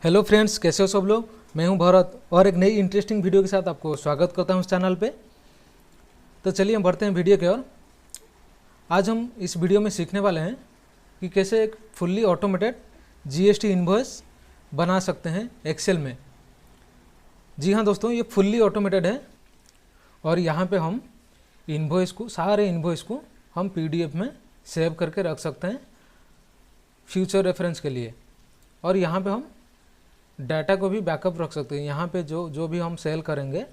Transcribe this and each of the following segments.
Hello friends, कैसे हो सब लोग। मैं हूं भरत और एक नई इंटरेस्टिंग वीडियो के साथ आपको स्वागत करता हूं इस चैनल पे। तो चलिए हम बढ़ते हैं वीडियो की ओर। आज हम इस वीडियो में सीखने वाले हैं कि कैसे एक फुल्ली ऑटोमेटेड जीएसटी इनवॉइस बना सकते हैं एक्सेल में। जी हाँ दोस्तों, ये फुल्ली ऑटोमेटेड है और यहाँ पे हम इनवॉइस को, सारे इनवॉइस को हम पीडीएफ में सेव करके रख सकते हैं फ्यूचर रेफरेंस के लिए। और यहाँ पे हम डाटा को भी बैकअप रख सकते हैं। यहाँ पे जो भी हम सेल करेंगे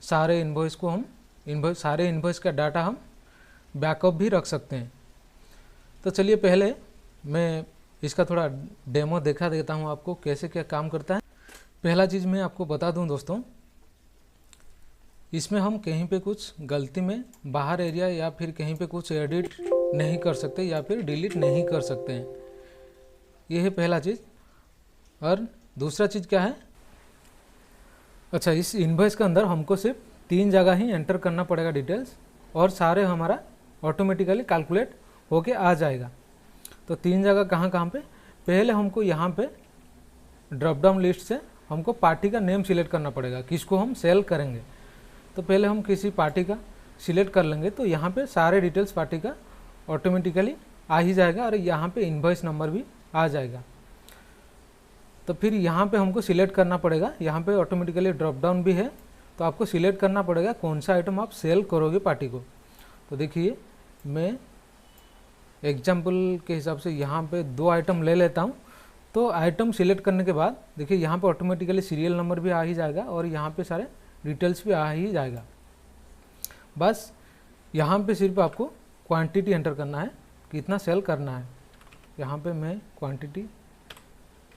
सारे इनवॉइस को हम सारे इनवॉइस का डाटा हम बैकअप भी रख सकते हैं। तो चलिए पहले मैं इसका थोड़ा डेमो दिखा देता हूँ आपको कैसे क्या काम करता है। पहला चीज़ मैं आपको बता दूँ दोस्तों, इसमें हम कहीं पे कुछ गलती में बाहर एरिया या फिर कहीं पे कुछ एडिट नहीं कर सकते या फिर डिलीट नहीं कर सकते हैं। ये है पहला चीज़। और दूसरा चीज़ क्या है, अच्छा, इस इनवॉइस के अंदर हमको सिर्फ 3 जगह ही एंटर करना पड़ेगा डिटेल्स और सारे हमारा ऑटोमेटिकली कैलकुलेट होके आ जाएगा। तो 3 जगह कहाँ कहाँ पे, पहले हमको यहाँ पे ड्रॉप डाउन लिस्ट से हमको पार्टी का नेम सिलेक्ट करना पड़ेगा, किसको हम सेल करेंगे। तो पहले हम किसी पार्टी का सिलेक्ट कर लेंगे तो यहाँ पे सारे डिटेल्स पार्टी का ऑटोमेटिकली आ ही जाएगा और यहाँ पे इनवॉइस नंबर भी आ जाएगा। तो फिर यहाँ पे हमको सिलेक्ट करना पड़ेगा, यहाँ पे ऑटोमेटिकली ड्रॉप डाउन भी है तो आपको सिलेक्ट करना पड़ेगा कौन सा आइटम आप सेल करोगे पार्टी को। तो देखिए मैं एग्जाम्पल के हिसाब से यहाँ पे 2 आइटम ले लेता हूँ। तो आइटम सिलेक्ट करने के बाद देखिए यहाँ पे ऑटोमेटिकली सीरियल नंबर भी आ ही जाएगा और यहाँ पे सारे डिटेल्स भी आ ही जाएगा। बस यहाँ पे सिर्फ आपको क्वांटिटी एंटर करना है, कितना सेल करना है। यहाँ पे मैं क्वांटिटी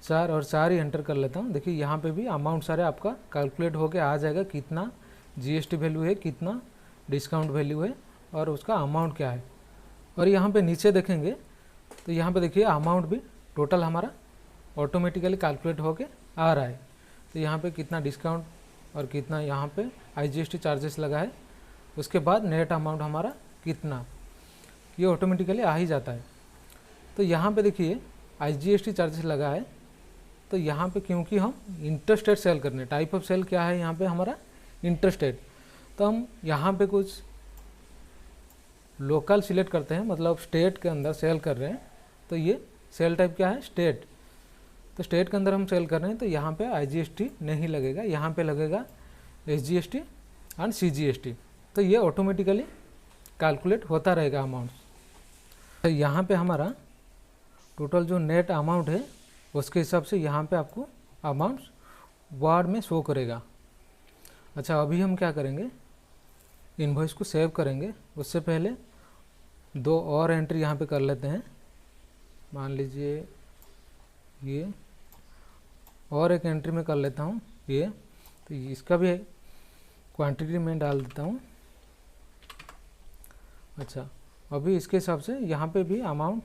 4 और 4 ही एंटर कर लेता हूँ। देखिए यहाँ पे भी अमाउंट सारे आपका कैलकुलेट होके आ जाएगा, कितना जीएसटी वैल्यू है, कितना डिस्काउंट वैल्यू है और उसका अमाउंट क्या है। और यहाँ पे नीचे देखेंगे तो यहाँ पे देखिए अमाउंट भी टोटल हमारा ऑटोमेटिकली कैलकुलेट होके आ रहा है। तो यहाँ पे कितना डिस्काउंट और कितना यहाँ पे आईजीएसटी चार्जेस लगा है, उसके बाद नेट अमाउंट हमारा कितना, ये ऑटोमेटिकली आ ही जाता है। तो यहाँ पे देखिए आईजीएसटी चार्जेस लगा है तो यहाँ पे क्योंकि हम इंटरस्टेट सेल करने, टाइप ऑफ सेल क्या है यहाँ पे हमारा इंटरस्टेट, तो हम यहाँ पे कुछ लोकल सिलेक्ट करते हैं, मतलब स्टेट के अंदर सेल कर रहे हैं। तो ये सेल टाइप क्या है, स्टेट। तो स्टेट के अंदर हम सेल कर रहे हैं तो यहाँ पे आईजीएसटी नहीं लगेगा, यहाँ पे लगेगा एसजीएसटी एंड सीजीएसटी। तो ये ऑटोमेटिकली कैलकुलेट होता रहेगा अमाउंट। तो यहाँ पे हमारा टोटल जो नेट अमाउंट है उसके हिसाब से यहाँ पे आपको अमाउंट वर्ड में शो करेगा। अच्छा, अभी हम क्या करेंगे, इनवॉइस को सेव करेंगे। उससे पहले 2 और एंट्री यहाँ पे कर लेते हैं। मान लीजिए ये और एक एंट्री में कर लेता हूँ ये, तो इसका भी क्वांटिटी में डाल देता हूँ। अच्छा, अभी इसके हिसाब से यहाँ पे भी अमाउंट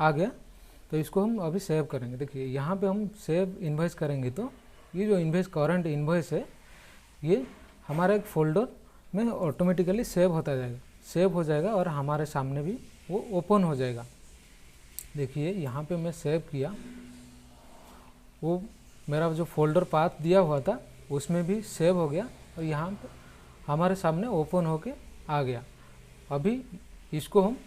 आ गया तो इसको हम अभी सेव करेंगे। देखिए यहाँ पे हम सेव इनवॉइस करेंगे तो ये जो इनवॉइस करंट इनवॉइस है ये हमारा एक फोल्डर में ऑटोमेटिकली सेव हो जाएगा और हमारे सामने भी वो ओपन हो जाएगा। देखिए यहाँ पे मैं सेव किया, वो मेरा जो फोल्डर पाथ दिया हुआ था उसमें भी सेव हो गया और यहाँ पे हमारे सामने ओपन होके आ गया। अभी इसको हम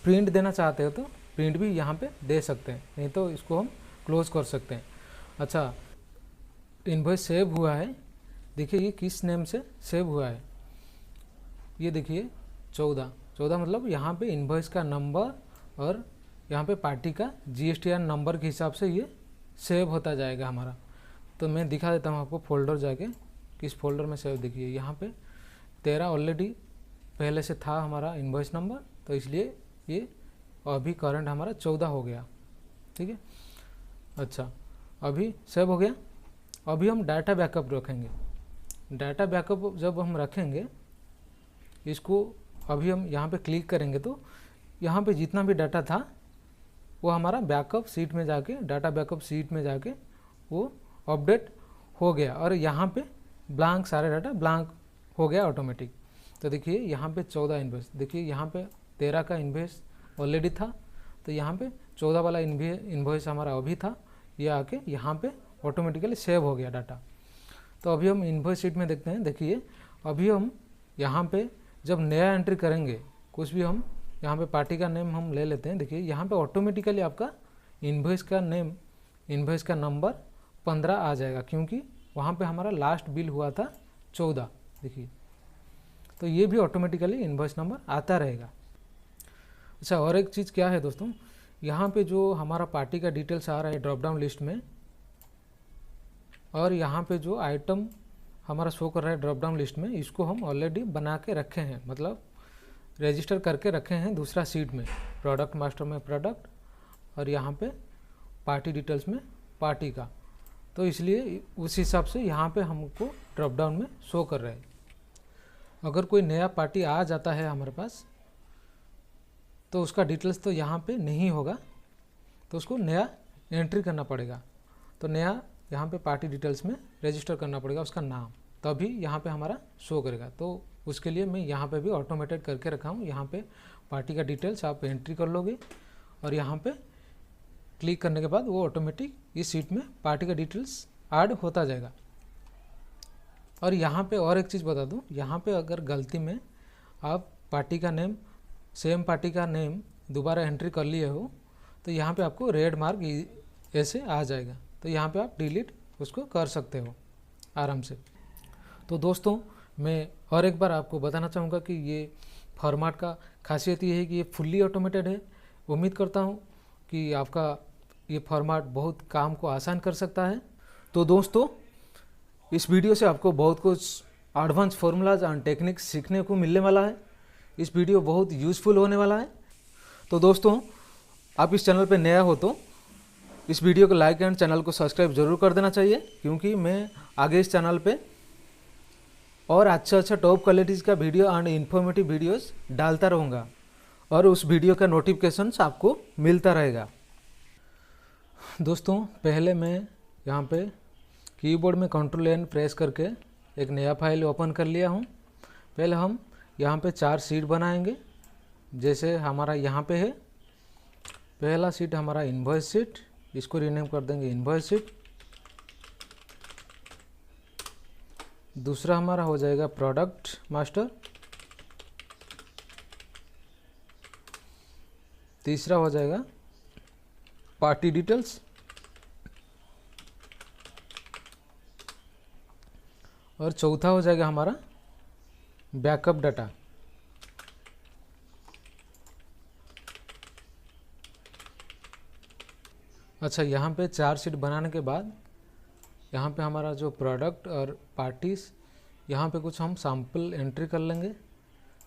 प्रिंट देना चाहते हो तो प्रिंट भी यहाँ पे दे सकते हैं, नहीं तो इसको हम क्लोज कर सकते हैं। अच्छा, इनवॉइस सेव हुआ है, देखिए ये किस नेम से सेव हुआ है, ये देखिए 14 मतलब यहाँ पे इनवॉइस का नंबर और यहाँ पे पार्टी का जीएसटीआर नंबर के हिसाब से ये सेव होता जाएगा हमारा। तो मैं दिखा देता हूँ आपको फोल्डर जाके किस फोल्डर में सेव। देखिए यहाँ पे 13 ऑलरेडी पहले से था हमारा इनवॉइस नंबर, तो इसलिए ये अभी करंट हमारा 14 हो गया। ठीक है, अच्छा अभी सेव हो गया। अभी हम डाटा बैकअप रखेंगे। डाटा बैकअप जब हम रखेंगे इसको, अभी हम यहाँ पे क्लिक करेंगे तो यहाँ पे जितना भी डाटा था वो हमारा बैकअप सीट में जाके, डाटा बैकअप सीट में जाके वो अपडेट हो गया और यहाँ पे ब्लैंक, सारे डाटा ब्लैंक हो गया ऑटोमेटिक। तो देखिए यहाँ पे 14 इन्वेस्ट, देखिए यहाँ पे 13 का इन्वेस्ट ऑलरेडी था, तो यहाँ पे 14 वाला इन्वॉइस हमारा अभी था, ये आके यहाँ पे ऑटोमेटिकली सेव हो गया डाटा। तो अभी हम इन्वॉइस शीट में देखते हैं। देखिए अभी हम यहाँ पे जब नया एंट्री करेंगे कुछ भी, हम यहाँ पे पार्टी का नेम हम ले लेते हैं। देखिए यहाँ पे ऑटोमेटिकली आपका इन्वॉइस का नेम, इन्वॉइस का नंबर 15 आ जाएगा, क्योंकि वहाँ पे हमारा लास्ट बिल हुआ था 14। देखिए तो ये भी ऑटोमेटिकली इन्वॉइस नंबर आता रहेगा। अच्छा, और एक चीज़ क्या है दोस्तों, यहाँ पे जो हमारा पार्टी का डिटेल्स आ रहा है ड्रॉप डाउन लिस्ट में, और यहाँ पे जो आइटम हमारा शो कर रहा है ड्रॉप डाउन लिस्ट में, इसको हम ऑलरेडी बना के रखे हैं, मतलब रजिस्टर करके रखे हैं दूसरा सीट में, प्रोडक्ट मास्टर में प्रोडक्ट, और यहाँ पे पार्टी डिटेल्स में पार्टी का। तो इसलिए उस हिसाब से यहाँ पे हमको ड्रॉप डाउन में शो कर रहा है। अगर कोई नया पार्टी आ जाता है हमारे पास तो उसका डिटेल्स तो यहाँ पे नहीं होगा, तो उसको नया एंट्री करना पड़ेगा। तो नया यहाँ पे पार्टी डिटेल्स में रजिस्टर करना पड़ेगा उसका नाम, तभी यहाँ पे हमारा शो करेगा। तो उसके लिए मैं यहाँ पे भी ऑटोमेटेड करके रखा हूँ। यहाँ पे पार्टी का डिटेल्स आप एंट्री कर लोगे और यहाँ पे क्लिक करने के बाद वो ऑटोमेटिक इस सीट में पार्टी का डिटेल्स ऐड होता जाएगा। और यहाँ पे और एक चीज़ बता दूँ, यहाँ पे अगर गलती में आप पार्टी का नेम, सेम पार्टी का नेम दोबारा एंट्री कर लिए हो तो यहाँ पे आपको रेड मार्क ऐसे आ जाएगा। तो यहाँ पे आप डिलीट उसको कर सकते हो आराम से। तो दोस्तों मैं और एक बार आपको बताना चाहूँगा कि ये फॉर्मेट का खासियत ये है कि ये फुल्ली ऑटोमेटेड है। उम्मीद करता हूँ कि आपका ये फॉर्मेट बहुत काम को आसान कर सकता है। तो दोस्तों इस वीडियो से आपको बहुत कुछ एडवांस फार्मूलाज एंड टेक्निक्स सीखने को मिलने वाला है। इस वीडियो बहुत यूज़फुल होने वाला है। तो दोस्तों आप इस चैनल पे नया हो तो इस वीडियो को लाइक एंड चैनल को सब्सक्राइब जरूर कर देना चाहिए, क्योंकि मैं आगे इस चैनल पे और अच्छा टॉप क्वालिटीज़ का वीडियो एंड इन्फॉर्मेटिव वीडियोस डालता रहूँगा और उस वीडियो का नोटिफिकेशंस आपको मिलता रहेगा। दोस्तों पहले मैं यहाँ पे कीबोर्ड में Ctrl+N प्रेस करके एक नया फाइल ओपन कर लिया हूँ। पहले हम यहाँ पे 4 सीट बनाएंगे, जैसे हमारा यहाँ पे है। पहला सीट हमारा इन्वॉइस सीट, इसको रीनेम कर देंगे इन्वॉइस सीट। दूसरा हमारा हो जाएगा प्रोडक्ट मास्टर। तीसरा हो जाएगा पार्टी डिटेल्स। और चौथा हो जाएगा हमारा बैकअप डाटा। अच्छा, यहाँ पे 4 सीट बनाने के बाद यहाँ पे हमारा जो प्रोडक्ट और पार्टीज़, यहाँ पे कुछ हम सैम्पल एंट्री कर लेंगे।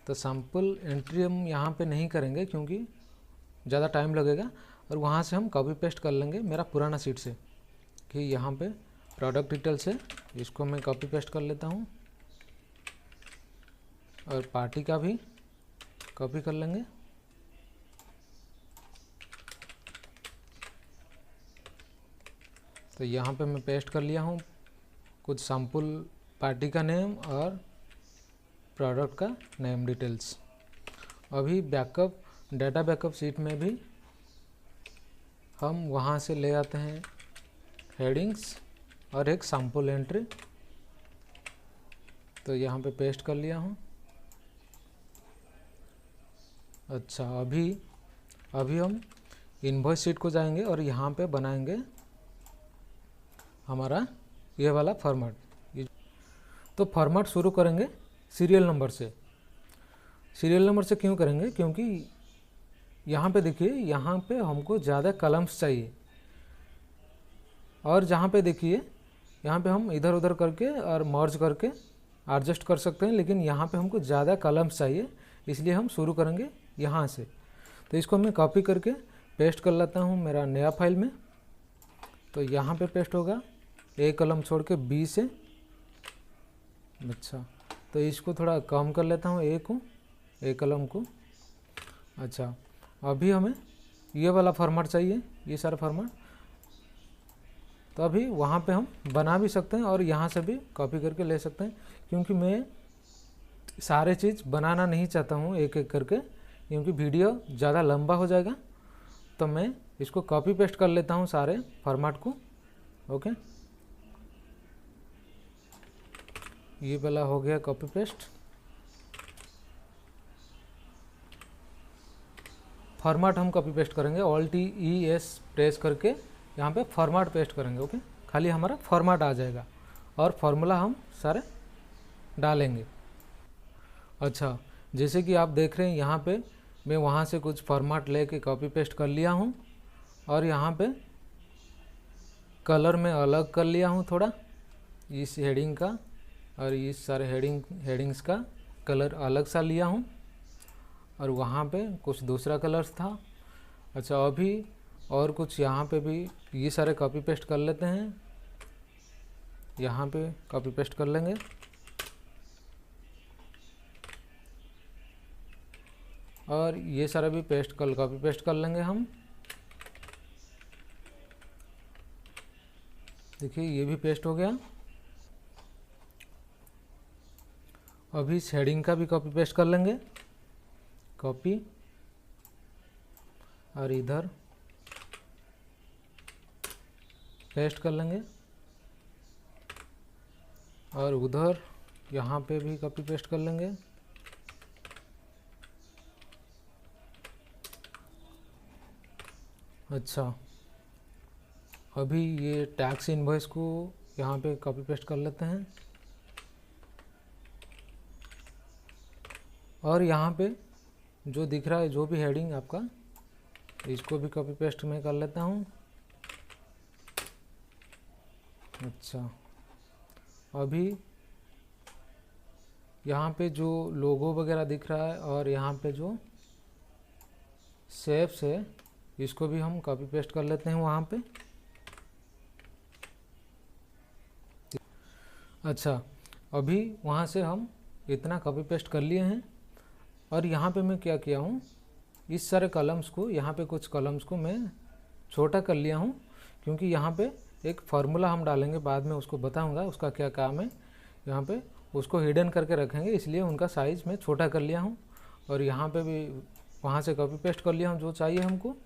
तो सैम्पल एंट्री हम यहाँ पे नहीं करेंगे क्योंकि ज़्यादा टाइम लगेगा, और वहाँ से हम कॉपी पेस्ट कर लेंगे मेरा पुराना सीट से कि यहाँ पे प्रोडक्ट डिटेल्स है, इसको मैं कॉपी पेस्ट कर लेता हूँ, और पार्टी का भी कॉपी कर लेंगे। तो यहाँ पे मैं पेस्ट कर लिया हूँ कुछ सैम्पल पार्टी का नेम और प्रोडक्ट का नेम डिटेल्स। अभी बैकअप डाटा बैकअप सीट में भी हम वहाँ से ले आते हैं हेडिंग्स और एक सैम्पल एंट्री। तो यहाँ पे पेस्ट कर लिया हूँ। अच्छा, अभी हम इनवॉइस शीट को जाएंगे और यहाँ पे बनाएंगे हमारा ये वाला फॉर्मेट। तो फॉर्मेट शुरू करेंगे सीरियल नंबर से। सीरियल नंबर से क्यों करेंगे? क्योंकि यहाँ पे देखिए, यहाँ पे हमको ज़्यादा कलम्स चाहिए, और जहाँ पे देखिए यहाँ पे हम इधर उधर करके और मर्ज करके एडजस्ट कर सकते हैं, लेकिन यहाँ पे हमको ज़्यादा कलम्स चाहिए, इसलिए हम शुरू करेंगे यहाँ से। तो इसको मैं कॉपी करके पेस्ट कर लेता हूँ मेरा नया फाइल में। तो यहाँ पे पेस्ट होगा, एक कलम छोड़ के बी से। अच्छा, तो इसको थोड़ा कम कर लेता हूँ एक कलम को। अच्छा, अभी हमें ये वाला फॉर्मेट चाहिए, ये सारा फॉर्मेट। तो अभी वहाँ पे हम बना भी सकते हैं और यहाँ से भी कॉपी करके ले सकते हैं, क्योंकि मैं सारे चीज़ बनाना नहीं चाहता हूँ एक एक करके, क्योंकि वीडियो ज़्यादा लंबा हो जाएगा। तो मैं इसको कॉपी पेस्ट कर लेता हूँ सारे फॉर्मेट को। ओके, ये वाला हो गया कॉपी पेस्ट। फॉर्मेट हम कॉपी पेस्ट करेंगे, Alt+E+S प्रेस करके यहाँ पे फॉर्मेट पेस्ट करेंगे। ओके, खाली हमारा फॉर्मेट आ जाएगा और फार्मूला हम सारे डालेंगे। अच्छा, जैसे कि आप देख रहे हैं यहाँ पे मैं वहाँ से कुछ फॉर्मेट लेके कॉपी पेस्ट कर लिया हूँ और यहाँ पे कलर में अलग कर लिया हूँ थोड़ा, इस हेडिंग का और इस सारे हेडिंग्स का कलर अलग सा लिया हूँ और वहाँ पे कुछ दूसरा कलर्स था। अच्छा, अभी और कुछ यहाँ पे भी ये सारे कॉपी पेस्ट कर लेते हैं, यहाँ पे कॉपी पेस्ट कर लेंगे और ये सारा भी कॉपी पेस्ट कर लेंगे हम। देखिए ये भी पेस्ट हो गया। अभी इस हेडिंग का भी कॉपी पेस्ट कर लेंगे, कॉपी और इधर पेस्ट कर लेंगे और उधर यहाँ पे भी कॉपी पेस्ट कर लेंगे। अच्छा, अभी ये टैक्स इनवॉइस को यहाँ पे कॉपी पेस्ट कर लेते हैं और यहाँ पे जो दिख रहा है जो भी हेडिंग आपका, इसको भी कॉपी पेस्ट में कर लेता हूँ। अच्छा, अभी यहाँ पे जो लोगो वगैरह दिख रहा है और यहाँ पे जो शेप्स है इसको भी हम कॉपी पेस्ट कर लेते हैं वहाँ पे। अच्छा, अभी वहाँ से हम इतना कॉपी पेस्ट कर लिए हैं और यहाँ पे मैं क्या किया हूँ, इस सारे कॉलम्स को, यहाँ पे कुछ कॉलम्स को मैं छोटा कर लिया हूँ क्योंकि यहाँ पे एक फार्मूला हम डालेंगे, बाद में उसको बताऊँगा उसका क्या काम है। यहाँ पे उसको हिडन करके रखेंगे, इसलिए उनका साइज़ मैं छोटा कर लिया हूँ और यहाँ पे भी वहाँ से कॉपी पेस्ट कर लिया हूँ जो चाहिए हमको।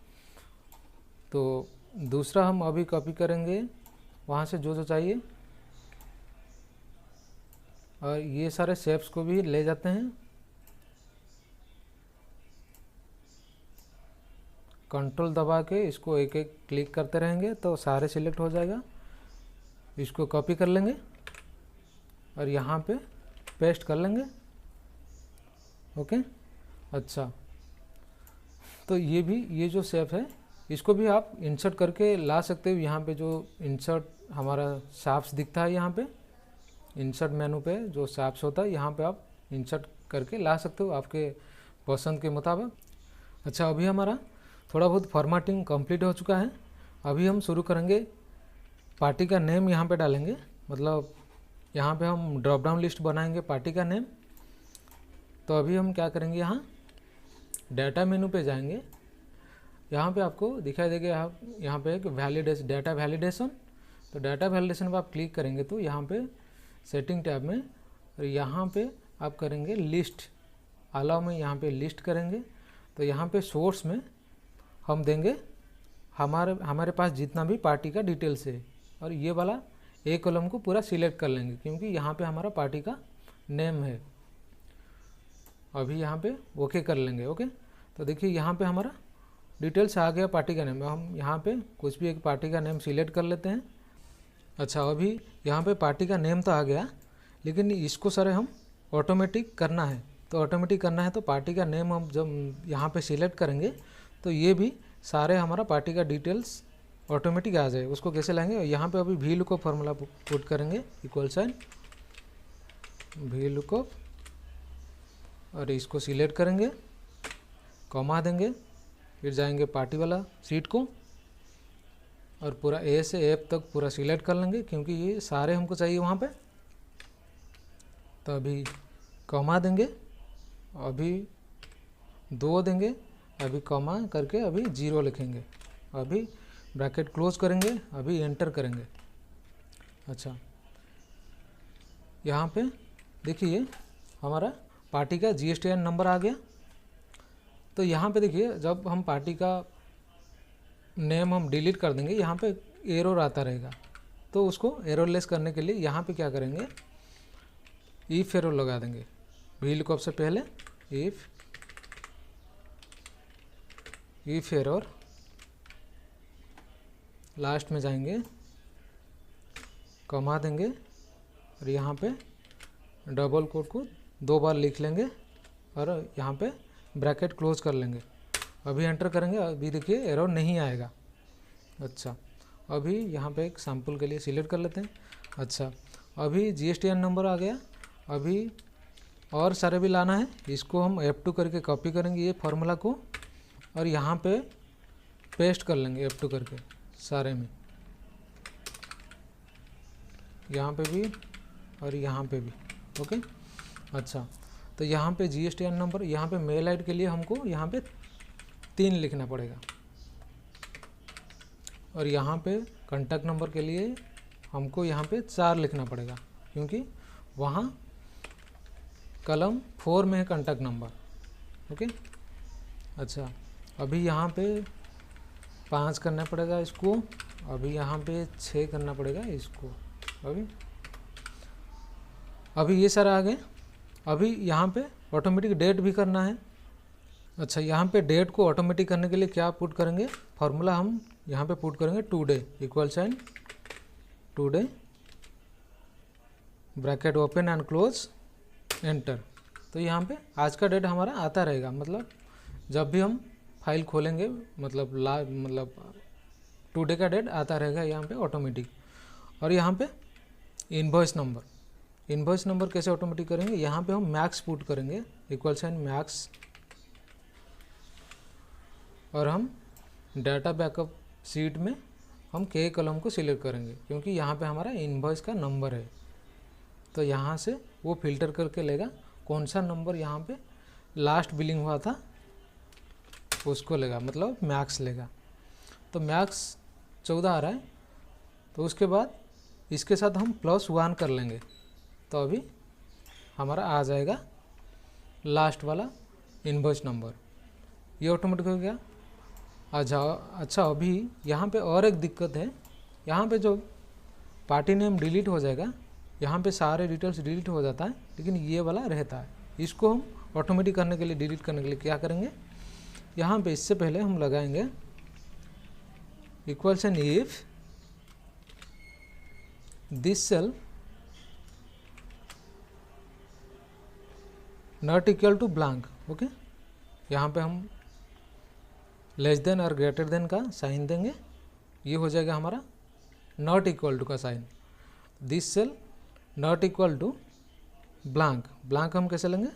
तो दूसरा हम अभी कॉपी करेंगे वहाँ से जो चाहिए और ये सारे शेप्स को भी ले जाते हैं, कंट्रोल दबा के इसको एक एक क्लिक करते रहेंगे तो सारे सिलेक्ट हो जाएगा। इसको कॉपी कर लेंगे और यहाँ पे पेस्ट कर लेंगे। ओके, अच्छा, तो ये जो शेप है इसको भी आप इंसर्ट करके ला सकते हो। यहाँ पे जो इंसर्ट हमारा शॉप्स दिखता है, यहाँ पे इंसर्ट मेनू पे जो शॉप्स होता है यहाँ पे आप इंसर्ट करके ला सकते हो आपके पसंद के मुताबिक। अच्छा, अभी हमारा थोड़ा बहुत फॉर्मेटिंग कंप्लीट हो चुका है। अभी हम शुरू करेंगे, पार्टी का नेम यहाँ पे डालेंगे, मतलब यहाँ पे हम ड्रॉप डाउन लिस्ट बनाएंगे पार्टी का नेम। तो अभी हम क्या करेंगे, यहाँ डाटा मेनू पे जाएंगे, यहाँ पे आपको दिखाई देगा यहाँ पे एक डाटा वैलिडेशन। तो डाटा वैलिडेशन पर आप क्लिक करेंगे तो यहाँ पे सेटिंग टैब में और यहाँ पे आप करेंगे लिस्ट, अलाउ में यहाँ पे लिस्ट करेंगे। तो यहाँ पे सोर्स में हम देंगे हमारे पास जितना भी पार्टी का डिटेल्स है और ये वाला एक कॉलम को पूरा सिलेक्ट कर लेंगे क्योंकि यहाँ पे हमारा पार्टी का नेम है। अभी यहाँ पे ओके कर लेंगे। ओके, तो देखिए यहाँ पे हमारा डिटेल्स आ गया पार्टी का नेम। हम यहाँ पे कुछ भी एक पार्टी का नेम सिलेक्ट कर लेते हैं। अच्छा, अभी यहाँ पे पार्टी का नेम तो आ गया, लेकिन इसको सारे हम ऑटोमेटिक करना है। तो ऑटोमेटिक करना है तो पार्टी का नेम हम जब यहाँ पे सिलेक्ट करेंगे तो ये भी सारे हमारा पार्टी का डिटेल्स ऑटोमेटिक आ जाए। उसको कैसे लाएंगे, यहाँ पे अभी वी लुकअप फार्मूला पुट करेंगे, इक्वल साइन वी लुकअप और इसको सिलेक्ट करेंगे, कॉमा देंगे, फिर जाएंगे पार्टी वाला सीट को और पूरा ए से एफ तक पूरा सिलेक्ट कर लेंगे क्योंकि ये सारे हमको चाहिए वहाँ पे। तो अभी कॉमा देंगे, अभी 2 देंगे, अभी कॉमा करके अभी 0 लिखेंगे, अभी ब्रैकेट क्लोज करेंगे, अभी एंटर करेंगे। अच्छा, यहाँ पे देखिए हमारा पार्टी का GSTN नंबर आ गया। तो यहाँ पे देखिए जब हम पार्टी का नेम हम डिलीट कर देंगे, यहाँ पे एरर आता रहेगा। तो उसको एररलेस करने के लिए यहाँ पे क्या करेंगे, इफ एरर लगा देंगे। व्हील लूपअप से पहले इफ एरर, लास्ट में जाएंगे, कमा देंगे और यहाँ पे डबल कोट को 2 बार लिख लेंगे और यहाँ पे ब्रैकेट क्लोज कर लेंगे। अभी एंटर करेंगे, अभी देखिए एरर नहीं आएगा। अच्छा, अभी यहाँ पे एक सैम्पल के लिए सिलेक्ट कर लेते हैं। अच्छा, अभी GSTN नंबर आ गया। अभी और सारे भी लाना है, इसको हम F2 करके कॉपी करेंगे ये फार्मूला को और यहाँ पे पेस्ट कर लेंगे F2 करके सारे में, यहाँ पे भी और यहाँ पे भी। ओके, अच्छा, तो यहाँ पे GSTN नंबर, यहाँ पे मेल आईडी के लिए हमको यहाँ पे 3 लिखना पड़ेगा और यहाँ पे कॉन्टैक्ट नंबर के लिए हमको यहाँ पे 4 लिखना पड़ेगा, क्योंकि वहाँ कॉलम 4 में है कॉन्टैक्ट नंबर। ओके, अच्छा, अभी यहाँ पे 5 करना पड़ेगा इसको, अभी यहाँ पे 6 करना पड़ेगा इसको। अभी ये सारा आ गए। अभी यहाँ पे ऑटोमेटिक डेट भी करना है। अच्छा, यहाँ पे डेट को ऑटोमेटिक करने के लिए क्या पुट करेंगे, फार्मूला हम यहाँ पे पुट करेंगे today equal sign today, bracket open and close, enter. तो यहाँ पे आज का डेट हमारा आता रहेगा, मतलब जब भी हम फाइल खोलेंगे, मतलब टुडे का डेट आता रहेगा यहाँ पे ऑटोमेटिक। और यहाँ पे इनवॉइस नंबर कैसे ऑटोमेटिक करेंगे, यहाँ पे हम मैक्स पुट करेंगे इक्वल साइन मैक्स और हम डाटा बैकअप शीट में हम के कॉलम को सिलेक्ट करेंगे, क्योंकि यहाँ पे हमारा इनवॉइस का नंबर है। तो यहाँ से वो फिल्टर करके लेगा कौन सा नंबर यहाँ पे लास्ट बिलिंग हुआ था उसको लेगा, मतलब मैक्स लेगा। तो मैक्स 14 आ रहा है, तो उसके बाद इसके साथ हम +1 कर लेंगे, तो अभी हमारा आ जाएगा लास्ट वाला इनवॉइस नंबर, ये ऑटोमेटिक हो गया। अच्छा, अभी यहाँ पे और एक दिक्कत है, यहाँ पे जो पार्टी नेम डिलीट हो जाएगा, यहाँ पे सारे डिटेल्स डिलीट हो जाता है, लेकिन ये वाला रहता है। इसको हम ऑटोमेटिक करने के लिए, डिलीट करने के लिए क्या करेंगे, यहाँ पे इससे पहले हम लगाएंगे equal sign if this cell not equal to blank. Okay, यहाँ पे हम लेस देन और ग्रेटर देन का साइन देंगे, ये हो जाएगा हमारा नॉट इक्वल टू का sign. This cell not equal to blank हम कैसे लेंगे,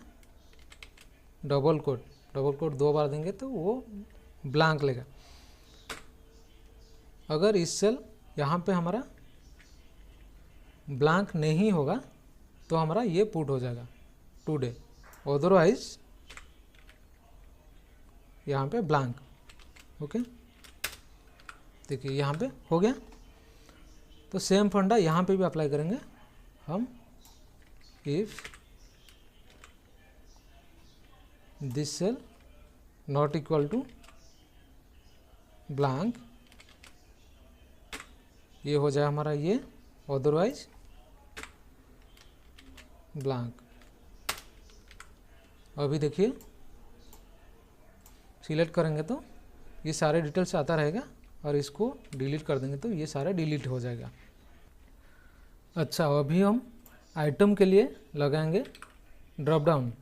डबल कोट 2 बार देंगे तो वो ब्लैंक लेगा। अगर इस सेल यहाँ पे हमारा ब्लैंक नहीं होगा तो हमारा ये पुट हो जाएगा टुडे, अदरवाइज यहाँ पे ब्लैंक। ओके, देखिए यहाँ पे हो गया। तो सेम फंडा यहाँ पे भी अप्लाई करेंगे हम, if this cell not equal to blank, ये हो जाए हमारा ये, अदरवाइज ब्लैंक। अभी देखिए सिलेक्ट करेंगे तो ये सारे डिटेल्स आता रहेगा और इसको डिलीट कर देंगे तो ये सारा डिलीट हो जाएगा। अच्छा, अभी हम आइटम के लिए लगाएंगे ड्रॉप डाउन।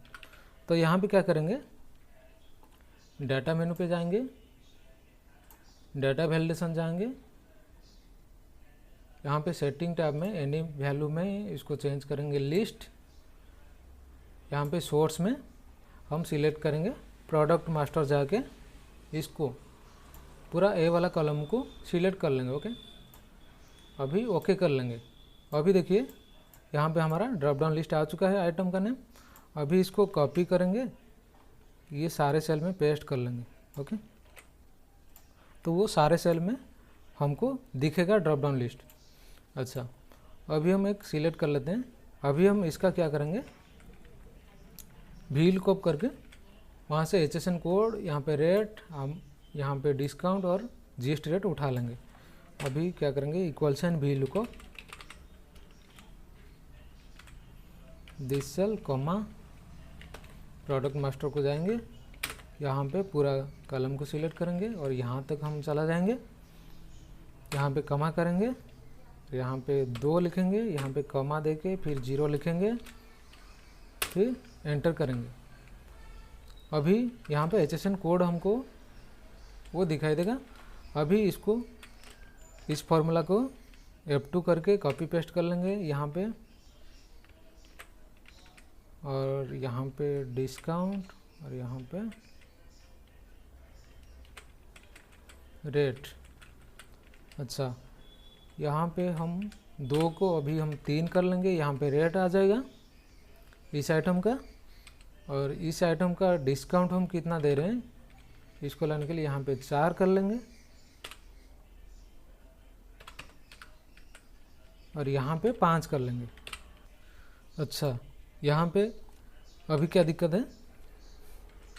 तो यहाँ पे क्या करेंगे, डाटा मेनू पे जाएंगे, डाटा वैलिडेशन जाएंगे, यहाँ पे सेटिंग टैब में एनी वैल्यू में इसको चेंज करेंगे लिस्ट। यहाँ पे सोर्स में हम सिलेक्ट करेंगे प्रोडक्ट मास्टर, जाके इसको पूरा ए वाला कॉलम को सिलेक्ट कर लेंगे। ओके, अभी ओके कर लेंगे। अभी देखिए यहाँ पे हमारा ड्रॉप डाउन लिस्ट आ चुका है आइटम का नेम। अभी इसको कॉपी करेंगे, ये सारे सेल में पेस्ट कर लेंगे। ओके, तो वो सारे सेल में हमको दिखेगा ड्रॉप डाउन लिस्ट। अच्छा, अभी हम एक सिलेक्ट कर लेते हैं। अभी हम इसका क्या करेंगे, व्हील कॉप करके वहाँ से HSN कोड, यहाँ पे रेट, यहाँ पे डिस्काउंट और जीएसटी रेट उठा लेंगे। अभी क्या करेंगे, equal sign we lookup this cell comma product master को जाएंगे, यहाँ पे पूरा कॉलम को सिलेक्ट करेंगे और यहाँ तक हम चला जाएंगे, यहाँ पे कमा करेंगे, यहाँ पे 2 लिखेंगे, यहाँ पे कमा देके फिर 0 लिखेंगे, फिर एंटर करेंगे। अभी यहाँ पे HSN कोड हमको वो दिखाई देगा। अभी इसको इस फॉर्मूला को F2 करके कॉपी पेस्ट कर लेंगे यहाँ पे, और यहाँ पे डिस्काउंट और यहाँ पे रेट। अच्छा, यहाँ पे हम 2 को अभी हम 3 कर लेंगे, यहाँ पे रेट आ जाएगा इस आइटम का, और इस आइटम का डिस्काउंट हम कितना दे रहे हैं इसको लाने के लिए यहाँ पे 4 कर लेंगे, और यहाँ पे 5 कर लेंगे। अच्छा, यहाँ पे अभी क्या दिक्कत है,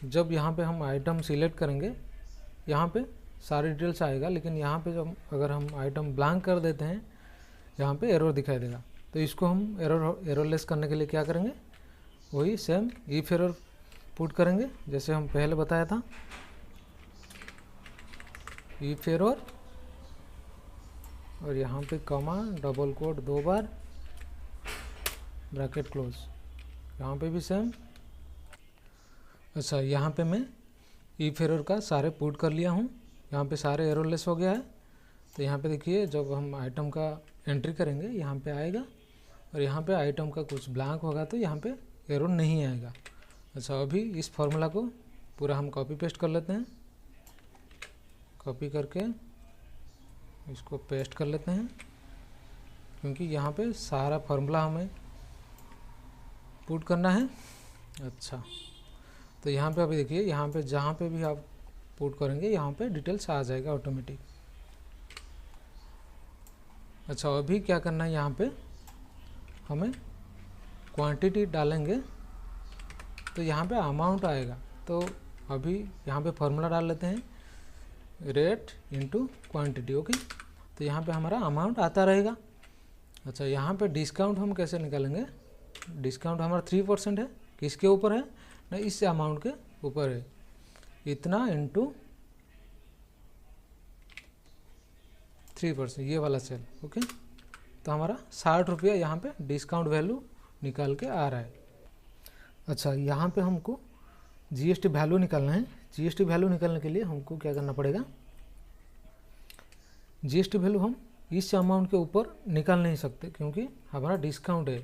जब यहाँ पे हम आइटम सिलेक्ट करेंगे यहाँ पे सारी डिटेल्स आएगा, लेकिन यहाँ पे जब अगर हम आइटम ब्लैंक कर देते हैं यहाँ पे एरर दिखाई देगा। तो इसको हम एररलेस करने के लिए क्या करेंगे, वही सेम इफ एरर पुट करेंगे जैसे हम पहले बताया था। इफ एरर और यहाँ पे कॉमा डबल कोट 2 बार ब्रैकेट क्लोज, यहाँ पे भी सेम। अच्छा, यहाँ पे मैं इफ एरर का सारे पुट कर लिया हूँ, यहाँ पे सारे एररलेस हो गया है। तो यहाँ पे देखिए जब हम आइटम का एंट्री करेंगे यहाँ पे आएगा, और यहाँ पे आइटम का कुछ ब्लैंक होगा तो यहाँ पे एरर नहीं आएगा। अच्छा, अभी इस फॉर्मूला को पूरा हम कॉपी पेस्ट कर लेते हैं, कॉपी करके इसको पेस्ट कर लेते हैं, क्योंकि यहाँ पे सारा फार्मूला हमें पुट करना है। अच्छा, तो यहाँ पे अभी देखिए यहाँ पे जहाँ पे भी आप पुट करेंगे यहाँ पे डिटेल्स आ जाएगा ऑटोमेटिक। अच्छा, अभी क्या करना है, यहाँ पे हमें क्वांटिटी डालेंगे तो यहाँ पे अमाउंट आएगा। तो अभी यहाँ पे फॉर्मूला डाल लेते हैं, रेट इनटू क्वांटिटी। ओके, तो यहाँ पे हमारा अमाउंट आता रहेगा। अच्छा, यहाँ पे डिस्काउंट हम कैसे निकालेंगे, डिस्काउंट हमारा 3% है, किसके ऊपर है ना, इस अमाउंट के ऊपर है, इतना इंटू 3%, ये वाला सेल। ओके, तो हमारा 60 रुपया यहाँ पे डिस्काउंट वैल्यू निकाल के आ रहा है। अच्छा, यहाँ पे हमको जीएसटी वैल्यू निकालना है। जीएसटी वैल्यू निकालने के लिए हमको क्या करना पड़ेगा, जीएसटी वैल्यू हम इस अमाउंट के ऊपर निकाल नहीं सकते क्योंकि हमारा डिस्काउंट है।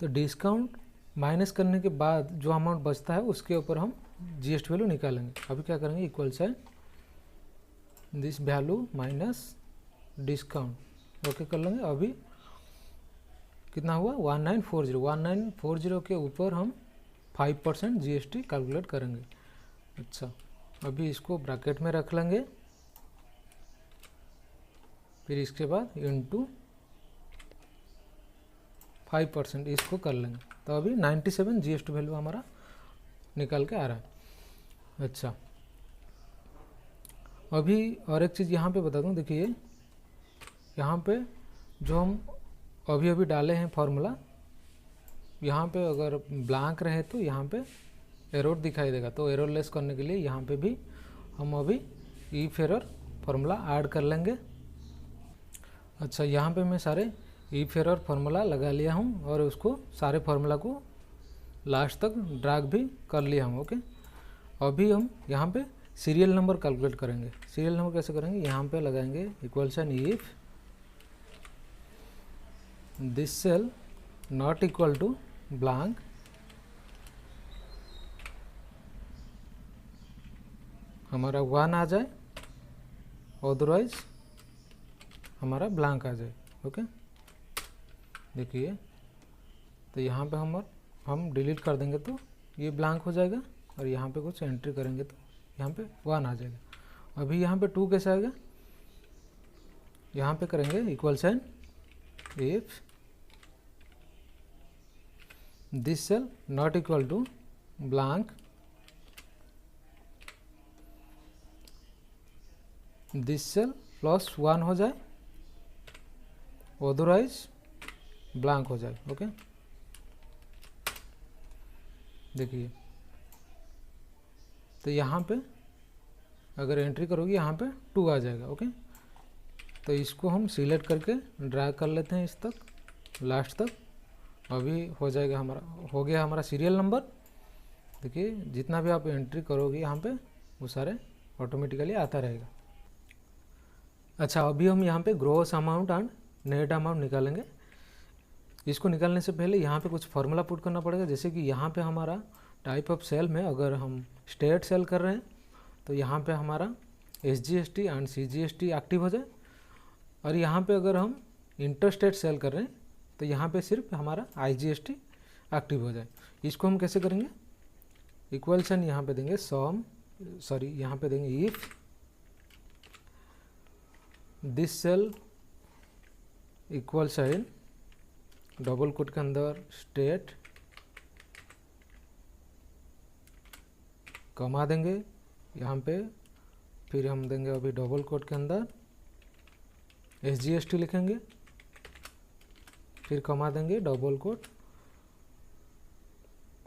तो डिस्काउंट माइनस करने के बाद जो अमाउंट बचता है उसके ऊपर हम जीएसटी वैल्यू निकालेंगे। अभी क्या करेंगे, equal sign this value minus discount. Okay कर लेंगे। अभी कितना हुआ, 1940। 1940 के ऊपर हम 5% जीएसटी कैलकुलेट करेंगे। अच्छा, अभी इसको ब्रैकेट में रख लेंगे, फिर इसके बाद इंटू 5% इसको कर लेंगे। तो अभी 97 जीएसटी वैल्यू हमारा निकल के आ रहा है। अच्छा, अभी और एक चीज़ यहाँ पे बता दूँ, देखिए यहाँ पे जो हम अभी अभी डाले हैं फॉर्मूला, यहाँ पे अगर ब्लैंक रहे तो यहाँ पे एरर दिखाई देगा। तो एरर लेस करने के लिए यहाँ पे भी हम अभी इफ एरर फार्मूला ऐड कर लेंगे। अच्छा, यहाँ पे मैं सारे इफ एरर फार्मूला लगा लिया हूँ और उसको सारे फार्मूला को लास्ट तक ड्रैग भी कर लिया हूँ। ओके, अभी हम यहाँ पे सीरियल नंबर कैलकुलेट करेंगे। सीरियल नंबर कैसे करेंगे, यहाँ पे लगाएंगे equal sign if this cell not equal to blank हमारा 1 आ जाए, अदरवाइज हमारा ब्लैंक आ जाए। ओके, देखिए तो यहाँ पे हम डिलीट कर देंगे तो ये ब्लैंक हो जाएगा, और यहाँ पे कुछ एंट्री करेंगे तो यहाँ पे 1 आ जाएगा। अभी यहाँ पे 2 कैसे आएगा, यहाँ पे करेंगे equal sign if this cell not equal to blank this cell +1 हो जाए, अदरवाइज ब्लैंक हो जाए। ओके, देखिए तो यहाँ पे अगर एंट्री करोगे यहाँ पे 2 आ जाएगा। ओके, तो इसको हम सिलेक्ट करके ड्रैग कर लेते हैं इस तक, लास्ट तक। अभी हो जाएगा हमारा, हो गया हमारा सीरियल नंबर। देखिए जितना भी आप एंट्री करोगे यहाँ पे वो सारे ऑटोमेटिकली आता रहेगा। अच्छा, अभी हम यहाँ पे gross amount and net amount निकालेंगे। इसको निकालने से पहले यहाँ पे कुछ फार्मूला पुट करना पड़ेगा। जैसे कि यहाँ पे हमारा टाइप ऑफ सेल में अगर हम स्टेट सेल कर रहे हैं तो यहाँ पे हमारा SGST एंड CGST एक्टिव हो जाए, और यहाँ पे अगर हम इंटरस्टेट सेल कर रहे हैं तो यहाँ पे सिर्फ हमारा IGST एक्टिव हो जाए। इसको हम कैसे करेंगे, इक्वल साइन यहाँ पे देंगे यहाँ पे देंगे if this cell equal sign double quote के अंदर स्टेट, कमा देंगे यहाँ पे, फिर हम देंगे अभी डबल कोट के अंदर SGST लिखेंगे, फिर कमा देंगे, डबल कोट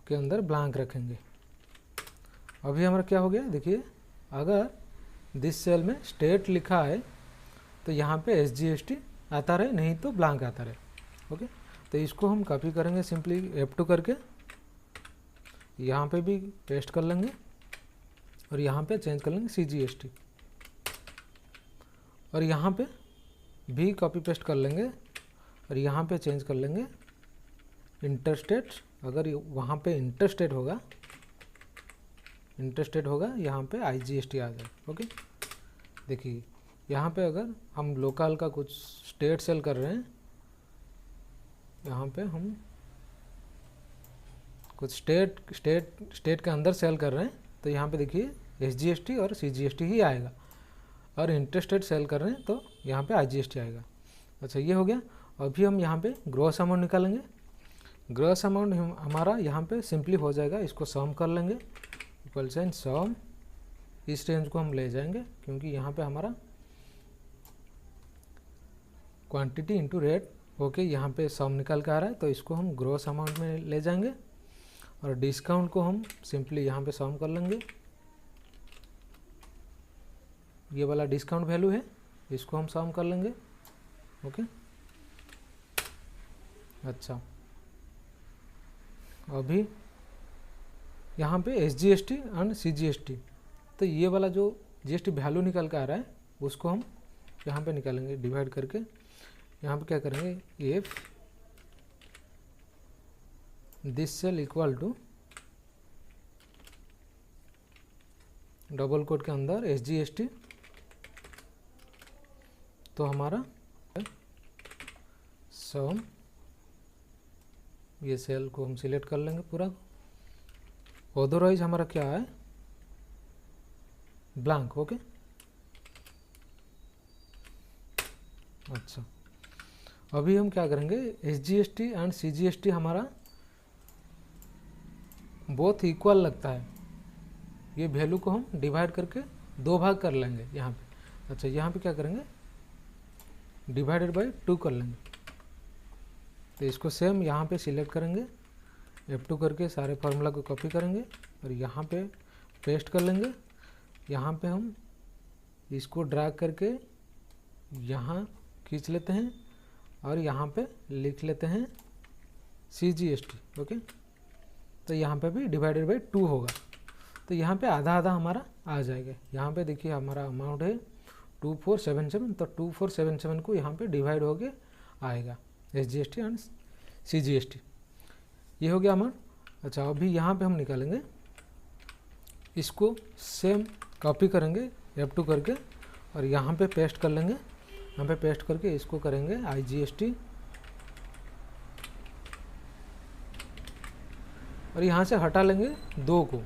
के अंदर ब्लैंक रखेंगे। अभी हमारा क्या हो गया, देखिए अगर दिस सेल में स्टेट लिखा है तो यहाँ पे SGST आता रहे, नहीं तो ब्लैंक आता रहे। ओके, तो इसको हम कॉपी करेंगे सिंपली F2 करके, यहाँ पे भी पेस्ट कर लेंगे और यहाँ पे चेंज कर लेंगे CGST, और यहाँ पे भी कॉपी पेस्ट कर लेंगे और यहाँ पे चेंज कर लेंगे इंटरस्टेट। अगर वहाँ पे इंटरस्टेट होगा यहाँ पे IGST आ जाए। ओके, देखिए यहाँ पे अगर हम लोकल का कुछ स्टेट सेल कर रहे हैं, यहाँ पे हम कुछ स्टेट के अंदर सेल कर रहे हैं तो यहाँ पे देखिए SGST और CGST ही आएगा, और इंटरस्टेट सेल कर रहे हैं तो यहाँ पे IGST आएगा। अच्छा, ये हो गया। अभी हम यहाँ पे ग्रॉस अमाउंट निकालेंगे। ग्रॉस अमाउंट हमारा यहाँ पे सिंपली हो जाएगा, इसको सम कर लेंगे, इक्वल साइन सम, इस रेंज को हम ले जाएंगे क्योंकि यहाँ पे हमारा क्वांटिटी इंटू रेट ओके यहाँ पे सम निकल के आ रहा है, तो इसको हम ग्रॉस अमाउंट में ले जाएंगे, और डिस्काउंट को हम सिंपली यहाँ पे सम कर लेंगे। ये वाला डिस्काउंट वैल्यू है, इसको हम सम कर लेंगे। ओके, अच्छा, अभी यहाँ पे SGST एंड CGST, तो ये वाला जो GST वैल्यू निकल के आ रहा है उसको हम यहाँ पे निकालेंगे डिवाइड करके। यहाँ पे क्या करेंगे, if this cell equal to double quote के अंदर SGST, तो हमारा सम, ये सेल को हम सिलेक्ट कर लेंगे पूरा, अदरवाइज हमारा क्या है, ब्लैंक। ओके, अच्छा, अभी हम क्या करेंगे, SGST एंड CGST हमारा बहुत इक्वल लगता है, ये वैल्यू को हम डिवाइड करके 2 भाग कर लेंगे यहाँ पे। अच्छा, यहाँ पे क्या करेंगे, डिवाइडेड बाय 2 कर लेंगे, तो इसको सेम यहाँ पे सिलेक्ट करेंगे, F2 करके सारे फार्मूला को कॉपी करेंगे और यहाँ पे पेस्ट कर लेंगे। यहाँ पे हम इसको ड्रैग करके यहाँ खींच लेते हैं और यहाँ पे लिख लेते हैं CGST। ओके, तो यहाँ पे भी डिवाइडेड बाय 2 होगा, तो यहाँ पे आधा आधा हमारा आ जाएगा। यहाँ पे देखिए हमारा अमाउंट है 2477, तो 2477 को यहाँ पे डिवाइड हो के आएगा SGST एंड CGST। ये हो गया अमाउंट। अच्छा, अभी यहाँ पे हम निकालेंगे, इसको सेम कॉपी करेंगे F2 करके और यहाँ पे पेस्ट कर लेंगे। यहाँ पे पेस्ट करके इसको करेंगे IGST, और यहाँ से हटा लेंगे 2 को,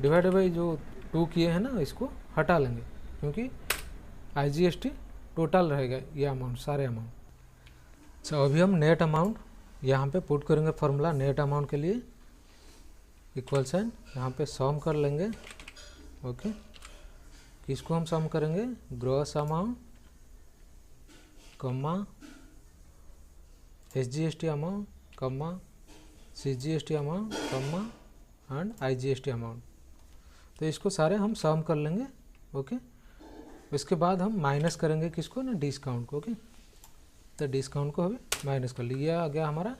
डिवाइडेड बाई जो 2 किए हैं ना, इसको हटा लेंगे क्योंकि IGST टोटल रहेगा ये अमाउंट, सारे अमाउंट। अच्छा, अभी हम नेट अमाउंट यहाँ पे पुट करेंगे फार्मूला नेट अमाउंट के लिए, इक्वल साइन यहाँ पे सम कर लेंगे। ओके, इसको हम सम करेंगे gross amount Kamma SGST amount Kamma CGST amount Kamma and IGST amount. तो इसको सारे हम सम कर लेंगे। ओके, उसके बाद हम माइनस करेंगे किसको ना, डिस्काउंट को। ओके, तो डिस्काउंट को अभी माइनस कर लिया, आ गया हमारा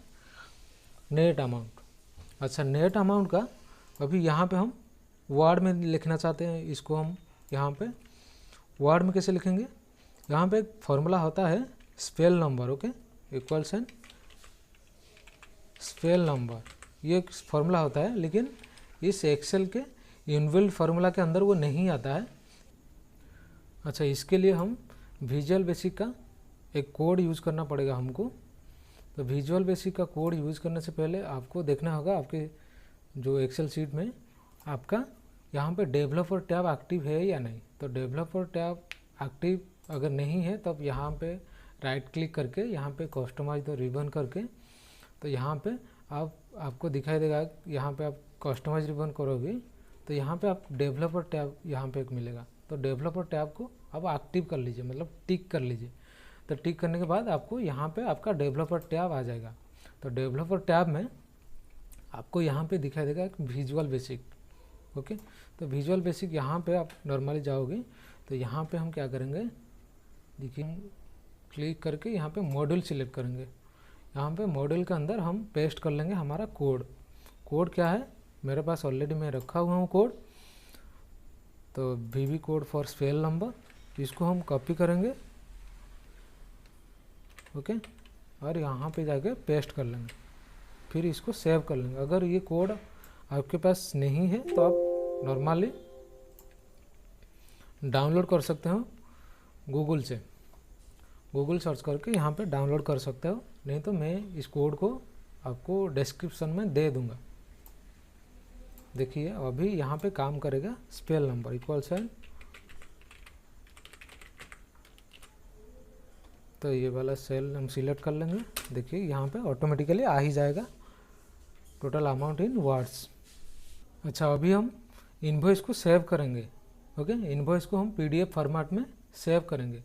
नेट अमाउंट। अच्छा, नेट अमाउंट का अभी यहाँ पे हम वर्ड में लिखना चाहते हैं, इसको हम यहाँ पे वर्ड में कैसे लिखेंगे, यहाँ पे एक फॉर्मूला होता है spell number. Okay, equals and spell number, ये एक फॉर्मूला होता है, लेकिन इस एक्सेल के इनबिल्ट फार्मूला के अंदर वो नहीं आता है। अच्छा, इसके लिए हम विजुअल बेसिक का एक कोड यूज़ करना पड़ेगा हमको। तो विजुअल बेसिक का कोड यूज़ करने से पहले आपको देखना होगा आपके जो एक्सेल शीट में आपका यहाँ पे डेवलपर टैब एक्टिव है या नहीं। तो डेवलपर टैब एक्टिव अगर नहीं है तब यहाँ पे राइट क्लिक करके यहाँ पे कस्टमाइज द रिबन करके, तो यहाँ पे आपको दिखाई देगा, यहाँ पे आप कस्टमाइज रिबन करोगे तो यहाँ पे आप डेवलपर टैब यहाँ पे एक मिलेगा। तो डेवलपर टैब को आप एक्टिव कर लीजिए, मतलब टिक कर लीजिए। तो टिक करने के बाद आपको यहाँ पे आपका डेवलपर टैब आ जाएगा। तो डेवलपर टैब में आपको यहाँ पे दिखाई देगा एक विजुअल बेसिक। ओके, तो विजुअल बेसिक यहाँ पे आप नॉर्मली जाओगे तो यहाँ पे हम क्या करेंगे, देखिए क्लिक करके यहाँ पे मॉड्यूल सिलेक्ट करेंगे। यहाँ पे मॉड्यूल के अंदर हम पेस्ट कर लेंगे हमारा कोड। कोड क्या है, मेरे पास ऑलरेडी मैं रखा हुआ हूँ कोड, तो VB code for spell number, इसको हम कॉपी करेंगे। ओके, और यहाँ पे जाके पेस्ट कर लेंगे, फिर इसको सेव कर लेंगे। अगर ये कोड आपके पास नहीं है तो आप नॉर्मली डाउनलोड कर सकते हो गूगल से, गूगल सर्च करके यहाँ पे डाउनलोड कर सकते हो, नहीं तो मैं इस कोड को आपको डिस्क्रिप्शन में दे दूँगा। देखिए अभी यहाँ पे काम करेगा स्पेल नंबर इक्वल्स एंड, तो ये वाला सेल हम सिलेक्ट कर लेंगे। देखिए यहाँ पे ऑटोमेटिकली आ ही जाएगा टोटल अमाउंट इन वर्ड्स। अच्छा, अभी हम इनवॉइस को सेव करेंगे। ओके, इनवॉइस को हम PDF फॉर्मेट में सेव करेंगे।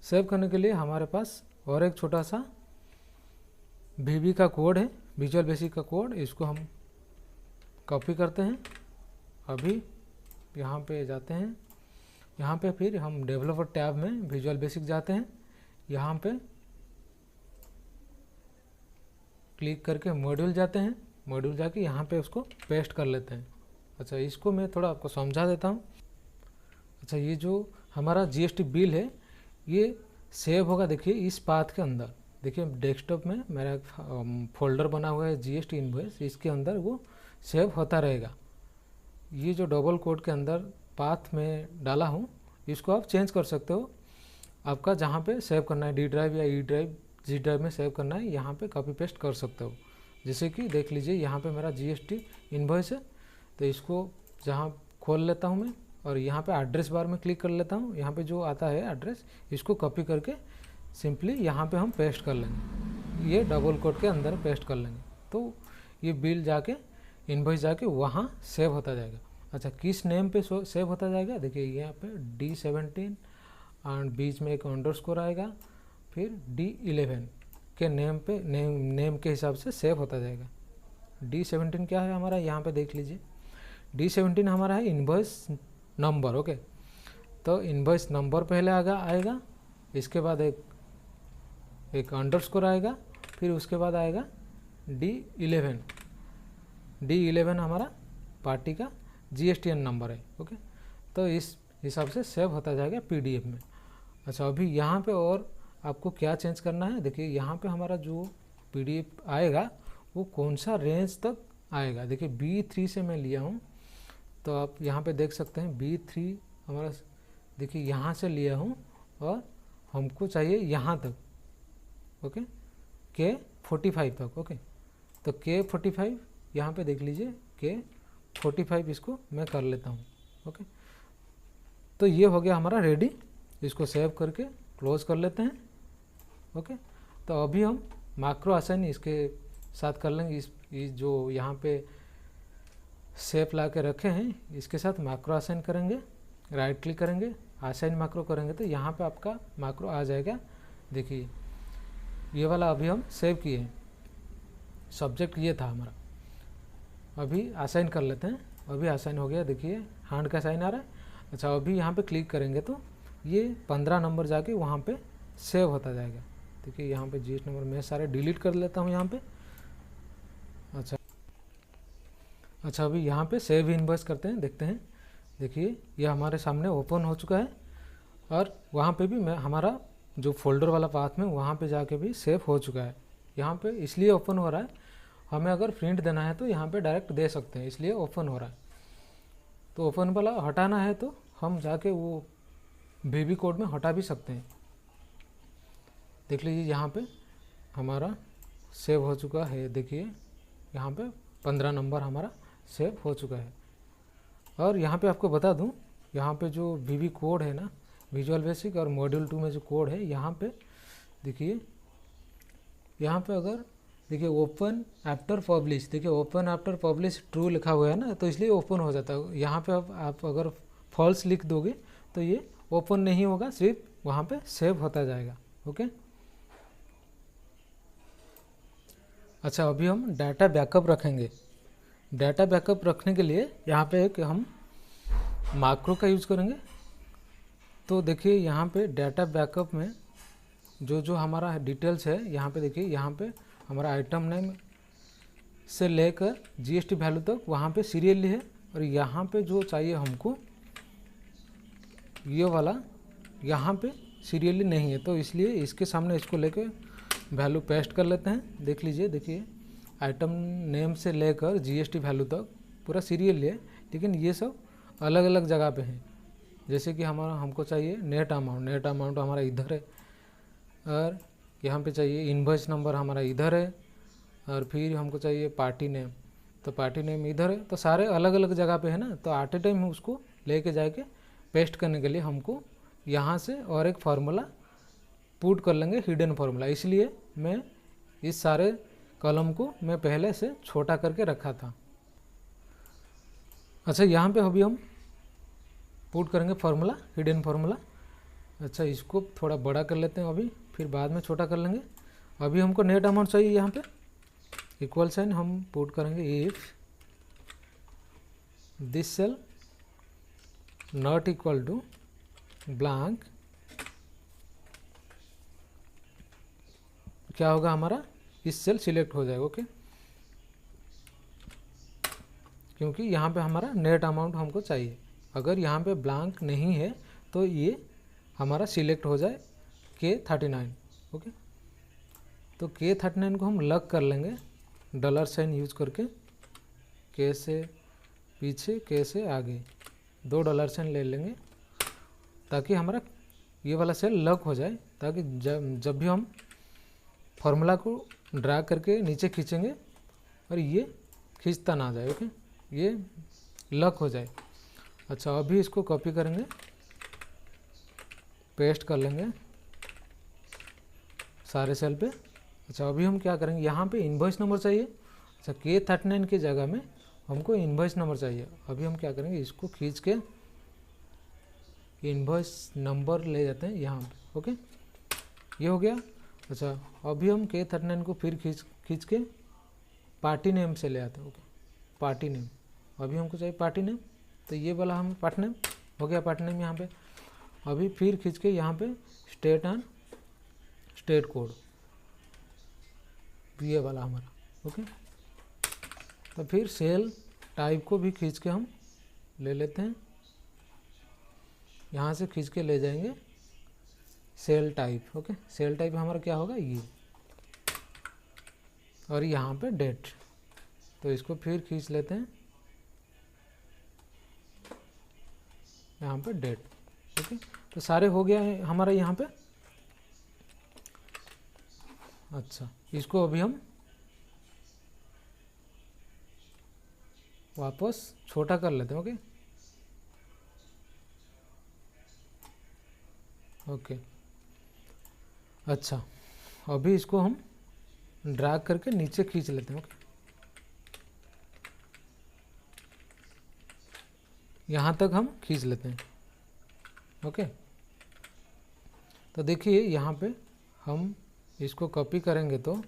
सेव करने के लिए हमारे पास और एक छोटा सा VB का कोड है, विजुअल बेसिक का कोड, इसको हम कॉपी करते हैं। अभी यहाँ पे जाते हैं, यहाँ पे फिर हम डेवलपर टैब में विजुअल बेसिक जाते हैं, यहाँ पे क्लिक करके मॉड्यूल जाते हैं, मॉड्यूल जाके यहाँ पे उसको पेस्ट कर लेते हैं। अच्छा, इसको मैं थोड़ा आपको समझा देता हूँ। अच्छा, ये जो हमारा GST बिल है ये सेव होगा, देखिए इस पाथ के अंदर। देखिए डेस्कटॉप में मेरा फोल्डर बना हुआ है GST इनवॉइस, इसके अंदर वो सेव होता रहेगा। ये जो डबल कोड के अंदर पाथ में डाला हूँ इसको आप चेंज कर सकते हो, आपका जहाँ पे सेव करना है, D ड्राइव या E ड्राइव, G ड्राइव में सेव करना है, यहाँ पे कॉपी पेस्ट कर सकते हो। जैसे कि देख लीजिए यहाँ पे मेरा GST इनवॉइस है, तो इसको जहाँ खोल लेता हूँ मैं और यहाँ पे एड्रेस बार में क्लिक कर लेता हूँ। यहाँ पे जो आता है एड्रेस, इसको कॉपी करके सिंपली यहाँ पे हम पेस्ट कर लेंगे, ये डबल कोड के अंदर पेस्ट कर लेंगे, तो ये बिल जाके इनवॉइस जाके वहाँ सेव होता जाएगा। अच्छा, किस नेम पे सेव होता जाएगा, देखिए यहाँ पे D17 एंड बीच में एक अंडरस्कोर आएगा, फिर D11 के नेम पे नेम के हिसाब से सेव होता जाएगा। D17 क्या है हमारा, यहाँ पे देख लीजिए, D17 हमारा है इनवॉइस नंबर। ओके, तो इनवॉइस नंबर पहले आएगा, इसके बाद एक अंडरस्कोर आएगा, फिर उसके बाद आएगा D11 हमारा पार्टी का GSTN नंबर है। ओके, तो इस हिसाब से सेव होता जाएगा PDF में। अच्छा, अभी यहाँ पे और आपको क्या चेंज करना है, देखिए यहाँ पे हमारा जो PDF आएगा वो कौन सा रेंज तक आएगा। देखिए B3 से मैं लिया हूँ, तो आप यहाँ पे देख सकते हैं B3 हमारा, देखिए यहाँ से लिया हूँ और हमको चाहिए यहाँ तक। ओके, K45 तक। ओके, तो K45 यहाँ पे देख लीजिए, K45 इसको मैं कर लेता हूँ। ओके, तो ये हो गया हमारा रेडी, इसको सेव करके क्लोज कर लेते हैं। ओके, तो अभी हम मैक्रो असाइन इसके साथ कर लेंगे, इस जो यहाँ पे शेप ला के रखे हैं इसके साथ मैक्रो असाइन करेंगे। राइट क्लिक करेंगे, असाइन मैक्रो करेंगे तो यहाँ पे आपका मैक्रो आ जाएगा। देखिए ये वाला अभी हम सेव किए हैं, सब्जेक्ट ये था हमारा। अभी असाइन कर लेते हैं, अभी असाइन हो गया, देखिए हैंड का साइन आ रहा है। अच्छा अभी यहाँ पे क्लिक करेंगे तो ये 15 नंबर जाके वहाँ पे सेव होता जाएगा। देखिए यहाँ पे GST नंबर मैं सारे डिलीट कर लेता हूँ यहाँ पे। अच्छा अभी यहाँ पे सेव इनवॉइस करते हैं, देखते हैं। देखिए ये हमारे सामने ओपन हो चुका है और वहाँ पे भी मैं हमारा जो फोल्डर वाला पाथ में वहाँ पे जाके भी सेव हो चुका है। यहाँ पे इसलिए ओपन हो रहा है, हमें अगर प्रिंट देना है तो यहाँ पे डायरेक्ट दे सकते हैं, इसलिए ओपन हो रहा है। तो ओपन वाला हटाना है तो हम जाके वो VB कोड में हटा भी सकते हैं। देख लीजिए यहाँ पे हमारा सेव हो चुका है। देखिए यहाँ पे 15 नंबर हमारा सेव हो चुका है। और यहाँ पे आपको बता दूँ, यहाँ पे जो VB कोड है ना, विजुअल बेसिक और मॉड्यूल 2 में जो कोड है, यहाँ पे देखिए, यहाँ पे अगर देखिए ओपन आफ्टर पब्लिश, देखिए ओपन आफ्टर पब्लिश ट्रू लिखा हुआ है ना, तो इसलिए ओपन हो जाता है। यहाँ पे अब आप अगर फॉल्स लिख दोगे तो ये ओपन नहीं होगा, सिर्फ वहाँ पे सेव होता जाएगा। ओके। अच्छा अभी हम डाटा बैकअप रखेंगे। डाटा बैकअप रखने के लिए यहाँ पे एक हम मैक्रो का यूज़ करेंगे। तो देखिए यहाँ पे डाटा बैकअप में जो हमारा डिटेल्स है, यहाँ पे देखिए, यहाँ पे हमारा आइटम नेम से लेकर GST वैल्यू तक वहाँ पे सीरियली है। और यहाँ पे जो चाहिए हमको ये वाला, यहाँ पे सीरियली नहीं है, तो इसलिए इसके सामने इसको लेकर वैल्यू पेस्ट कर लेते हैं। देख लीजिए, देखिए आइटम नेम से लेकर GST वैल्यू तक पूरा सीरियली है, लेकिन ये सब अलग अलग जगह पे हैं। जैसे कि हमको चाहिए नेट अमाउंट हमारा इधर है, और यहाँ पे चाहिए इनवॉइस नंबर हमारा इधर है, और फिर हमको चाहिए पार्टी नेम, तो पार्टी नेम इधर है। तो सारे अलग अलग जगह पे है ना, तो एट ए टाइम उसको लेके जाके पेस्ट करने के लिए हमको यहाँ से और एक फार्मूला पुट कर लेंगे, हिडन फार्मूला। इसलिए मैं इस सारे कॉलम को मैं पहले से छोटा करके रखा था। अच्छा यहाँ पे अभी हम पुट करेंगे फार्मूला, हिडन फार्मूला। अच्छा इसको थोड़ा बड़ा कर लेते हैं अभी, फिर बाद में छोटा कर लेंगे। अभी हमको नेट अमाउंट चाहिए, यहाँ पे इक्वल साइन हम पुट करेंगे if this cell not equal to blank, क्या होगा हमारा, इस सेल सिलेक्ट हो जाएगा। ओके, क्योंकि यहाँ पे हमारा नेट अमाउंट हमको चाहिए। अगर यहाँ पे ब्लैंक नहीं है तो ये हमारा सिलेक्ट हो जाए K39। ओके, तो K39 को हम लग कर लेंगे डॉलर साइन यूज करके, K से पीछे K से आगे 2 डॉलर साइन ले लेंगे, ताकि हमारा ये वाला सेल लग हो जाए, ताकि जब भी हम फार्मूला को ड्रैग करके नीचे खींचेंगे और ये खींचता ना जाए। ओके, ये लॉक हो जाए। अच्छा अभी इसको कॉपी करेंगे, पेस्ट कर लेंगे सारे सेल पे। अच्छा अभी हम क्या करेंगे, यहाँ पे इनवॉइस नंबर चाहिए। अच्छा K39 की जगह में हमको इनवॉइस नंबर चाहिए। अभी हम क्या करेंगे, इसको खींच के इनवॉइस नंबर ले जाते हैं यहाँ पे। ओके, ये हो गया। अच्छा अभी हम K39 को फिर खींच के पार्टी नेम से ले आते हैं। ओके, पार्टी नेम, अभी हमको चाहिए पार्टी नेम, तो ये वाला हम पार्टी नेम हो गया, पार्टी नेम यहाँ पे। अभी फिर खींच के यहाँ पे स्टेट एंड स्टेट कोड, ये वाला हमारा। ओके, तो फिर सेल टाइप को भी खींच के हम ले लेते हैं, यहाँ से खींच के ले जाएंगे cell type. Okay, cell type हमारा क्या होगा, ये, और यहाँ पे डेट, तो इसको फिर खींच लेते हैं यहाँ पे डेट। ओके, तो सारे हो गया है हमारा यहाँ पे। अच्छा इसको अभी हम वापस छोटा कर लेते हैं। ओके, ओके, अच्छा अभी इसको हम ड्रैग करके नीचे खींच लेते हैं। ओके, यहाँ तक हम खींच लेते हैं। ओके। तो देखिए यहाँ पे हम इसको कॉपी करेंगे तो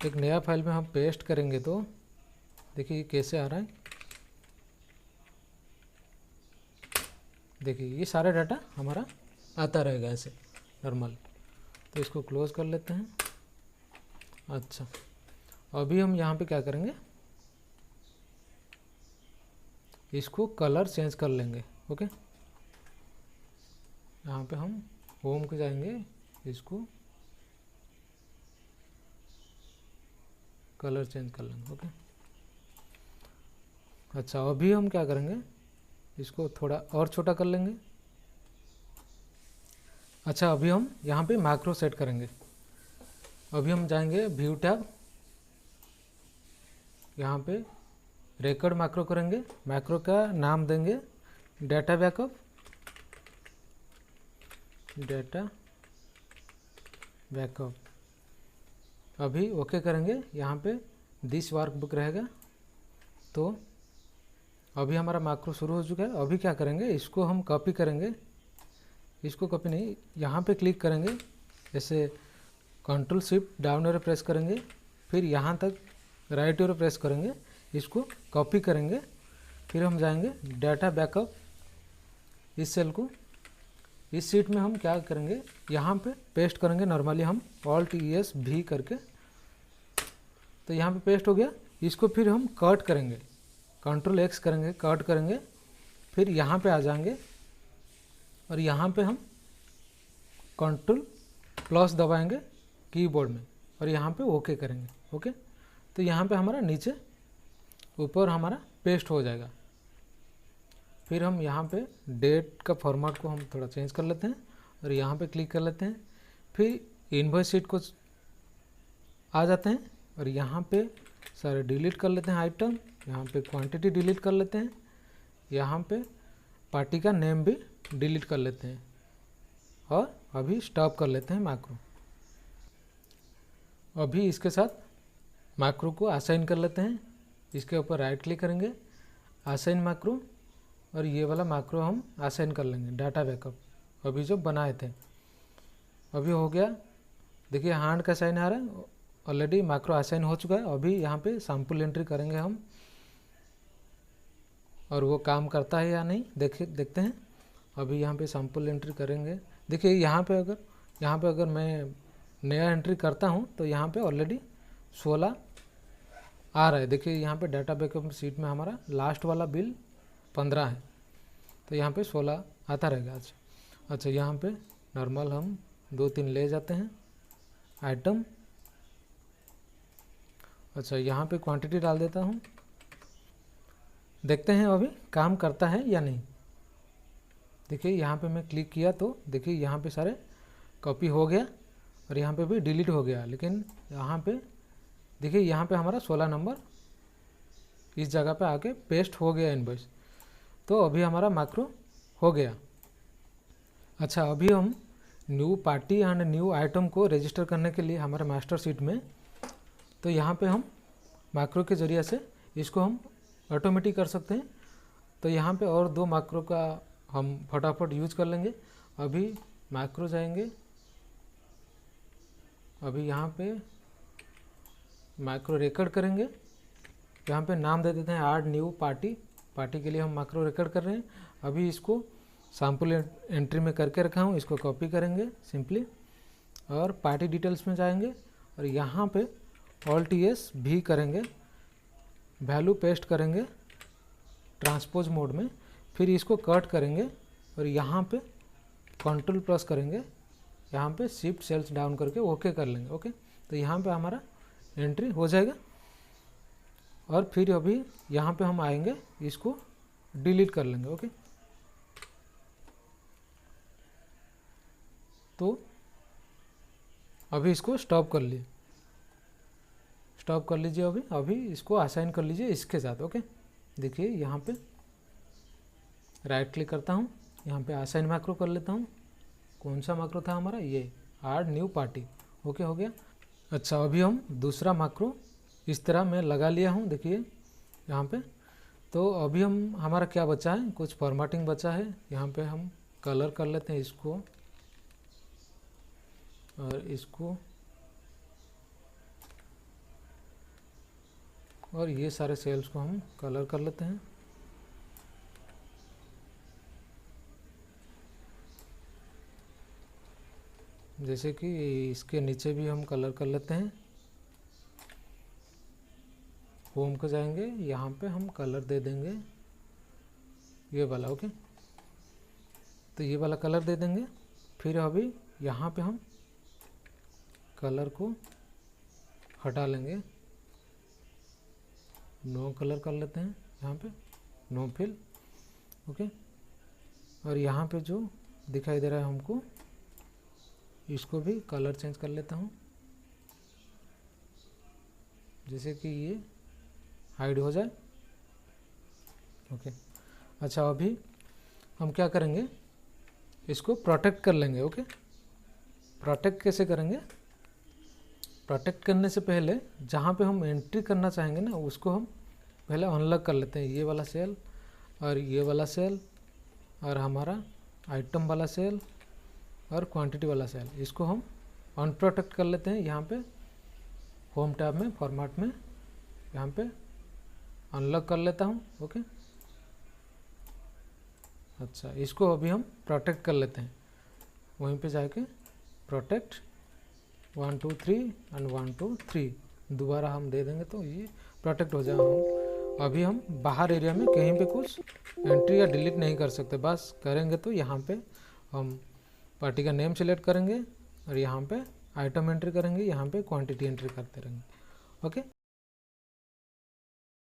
एक नया फाइल में हम पेस्ट करेंगे तो देखिए कैसे आ रहा है। देखिए ये सारा डाटा हमारा आता रहेगा ऐसे नॉर्मल। तो इसको क्लोज कर लेते हैं। अच्छा, अभी हम यहाँ पे क्या करेंगे, इसको कलर चेंज कर लेंगे। ओके, यहाँ पे हम होम को जाएंगे, इसको कलर चेंज कर लेंगे। ओके, अच्छा अभी हम क्या करेंगे, इसको थोड़ा और छोटा कर लेंगे। अच्छा, अभी हम यहाँ पे मैक्रो सेट करेंगे। अभी हम जाएंगे व्यू टैब, यहाँ पे रिकॉर्ड मैक्रो करेंगे। मैक्रो का नाम देंगे डाटा बैकअप, डाटा बैकअप। अभी ओके करेंगे। यहाँ पे दिस वर्कबुक रहेगा। तो अभी हमारा मैक्रो शुरू हो चुका है। अभी क्या करेंगे, इसको हम कॉपी करेंगे। इसको कॉपी नहीं, यहाँ पे क्लिक करेंगे, ऐसे control shift down arrow press करेंगे, फिर यहाँ तक राइट एरो प्रेस करेंगे, इसको कॉपी करेंगे। फिर हम जाएंगे डाटा बैकअप, इस सेल को, इस सीट में हम क्या करेंगे, यहाँ पे पेस्ट करेंगे। नॉर्मली हम Alt ES V करके, तो यहाँ पे पेस्ट हो गया। इसको फिर हम कट करेंगे, कंट्रोल X करेंगे, कट करेंगे। फिर यहाँ पे आ जाएंगे और यहाँ पे हम कंट्रोल+ दबाएंगे कीबोर्ड में और यहाँ पे ओके करेंगे। ओके, तो यहाँ पे हमारा नीचे ऊपर हमारा पेस्ट हो जाएगा। फिर हम यहाँ पे डेट का फॉर्मेट को हम थोड़ा चेंज कर लेते हैं और यहाँ पे क्लिक कर लेते हैं। फिर इनवॉइस शीट को आ जाते हैं और यहाँ पे सारे डिलीट कर लेते हैं आइटम। यहाँ पे क्वांटिटी डिलीट कर लेते हैं। यहाँ पे पार्टी का नेम भी डिलीट कर लेते हैं और अभी स्टॉप कर लेते हैं मैक्रो। अभी इसके साथ मैक्रो को असाइन कर लेते हैं। इसके ऊपर राइट क्लिक करेंगे, असाइन मैक्रो, और ये वाला मैक्रो हम असाइन कर लेंगे डाटा बैकअप, अभी जो बनाए थे। अभी हो गया। देखिए हैंड का साइन आ रहा है, ऑलरेडी मैक्रो असाइन हो चुका है। अभी यहाँ पे सैम्पल एंट्री करेंगे हम, और वो काम करता है या नहीं देखते हैं। अभी यहाँ पे सैम्पल एंट्री करेंगे। देखिए यहाँ पे अगर मैं नया एंट्री करता हूँ तो यहाँ पे ऑलरेडी 16 आ रहा है। देखिए यहाँ पे डाटा बैकअप सीट में हमारा लास्ट वाला बिल 15 है, तो यहाँ पे 16 आता रहेगा। अच्छा, यहाँ पे नॉर्मल हम 2-3 ले जाते हैं आइटम। अच्छा, यहाँ पे क्वांटिटी डाल देता हूँ। देखते हैं अभी काम करता है या नहीं। देखिए यहाँ पे मैं क्लिक किया तो देखिए यहाँ पे सारे कॉपी हो गया और यहाँ पे भी डिलीट हो गया। लेकिन यहाँ पे देखिए यहाँ पे हमारा 16 नंबर इस जगह पे आके पेस्ट हो गया इनवॉइस। तो अभी हमारा मैक्रो हो गया। अच्छा, अभी हम new party and new item को रजिस्टर करने के लिए हमारे मास्टर शीट में, तो यहाँ पे हम मैक्रो के ज़रिए से इसको हम ऑटोमेटिक कर सकते हैं। तो यहाँ पे और 2 मैक्रो का हम फटाफट यूज कर लेंगे। अभी मैक्रो जाएंगे, अभी यहाँ पे मैक्रो रिकॉर्ड करेंगे। यहाँ पे नाम दे देते हैं ऐड न्यू पार्टी। पार्टी के लिए हम मैक्रो रिकॉर्ड कर रहे हैं। अभी इसको सैम्पल एंट्री में करके रखा हूँ, इसको कॉपी करेंगे सिंपली और पार्टी डिटेल्स में जाएंगे और यहाँ पे Alt ES V करेंगे, वैल्यू पेस्ट करेंगे ट्रांसपोज मोड में। फिर इसको कट करेंगे और यहाँ पे कंट्रोल+ करेंगे, यहाँ पे शिफ्ट सेल्स डाउन करके ओके कर लेंगे। ओके, तो यहाँ पे हमारा एंट्री हो जाएगा। और फिर अभी यहाँ पे हम आएंगे, इसको डिलीट कर लेंगे। ओके, तो अभी इसको स्टॉप कर लीजिए। अभी इसको असाइन कर लीजिए इसके साथ। ओके, देखिए यहाँ पे राइट क्लिक करता हूँ, यहाँ पे असाइन मैक्रो कर लेता हूँ। कौन सा मैक्रो था हमारा, ये ऐड न्यू पार्टी। ओके, हो गया। अच्छा, अभी हम दूसरा मैक्रो इस तरह मैं लगा लिया हूँ, देखिए यहाँ पे। तो अभी हमारा क्या बचा है, कुछ फॉर्मेटिंग बचा है। यहाँ पे हम कलर कर लेते हैं इसको और इसको, और ये सारे सेल्स को हम कलर कर लेते हैं। जैसे कि इसके नीचे भी हम कलर कर लेते हैं। होम को जाएंगे, यहाँ पे हम कलर दे देंगे ये वाला, ओके। तो ये वाला कलर दे देंगे। फिर अभी यहाँ पे हम कलर को हटा लेंगे, नो कलर कर लेते हैं, यहाँ पे नो फिल, ओके। और यहाँ पे जो दिखाई दे रहा है हमको, इसको भी कलर चेंज कर लेता हूँ, जैसे कि ये हाइड हो जाए, ओके। अच्छा, अभी हम क्या करेंगे, इसको प्रोटेक्ट कर लेंगे, ओके। प्रोटेक्ट कैसे करेंगे, प्रोटेक्ट करने से पहले जहाँ पे हम एंट्री करना चाहेंगे ना, उसको हम पहले अनलॉक कर लेते हैं। ये वाला सेल और ये वाला सेल और हमारा आइटम वाला सेल और क्वांटिटी वाला सेल, इसको हम अनप्रोटेक्ट कर लेते हैं। यहाँ पे होम टैब में फॉर्मेट में यहाँ पे अनलॉक कर लेता हूँ, ओके। अच्छा, इसको अभी हम प्रोटेक्ट कर लेते हैं। वहीं पे जाके प्रोटेक्ट 1 2 3 एंड 1 2 3 दोबारा हम दे देंगे तो ये प्रोटेक्ट हो जाए। अभी हम बाहर एरिया में कहीं पे कुछ एंट्री या डिलीट नहीं कर सकते। बस करेंगे तो यहाँ पे हम पार्टी का नेम सेलेक्ट करेंगे और यहाँ पे आइटम एंट्री करेंगे, यहाँ पे क्वांटिटी एंट्री करते रहेंगे, ओके।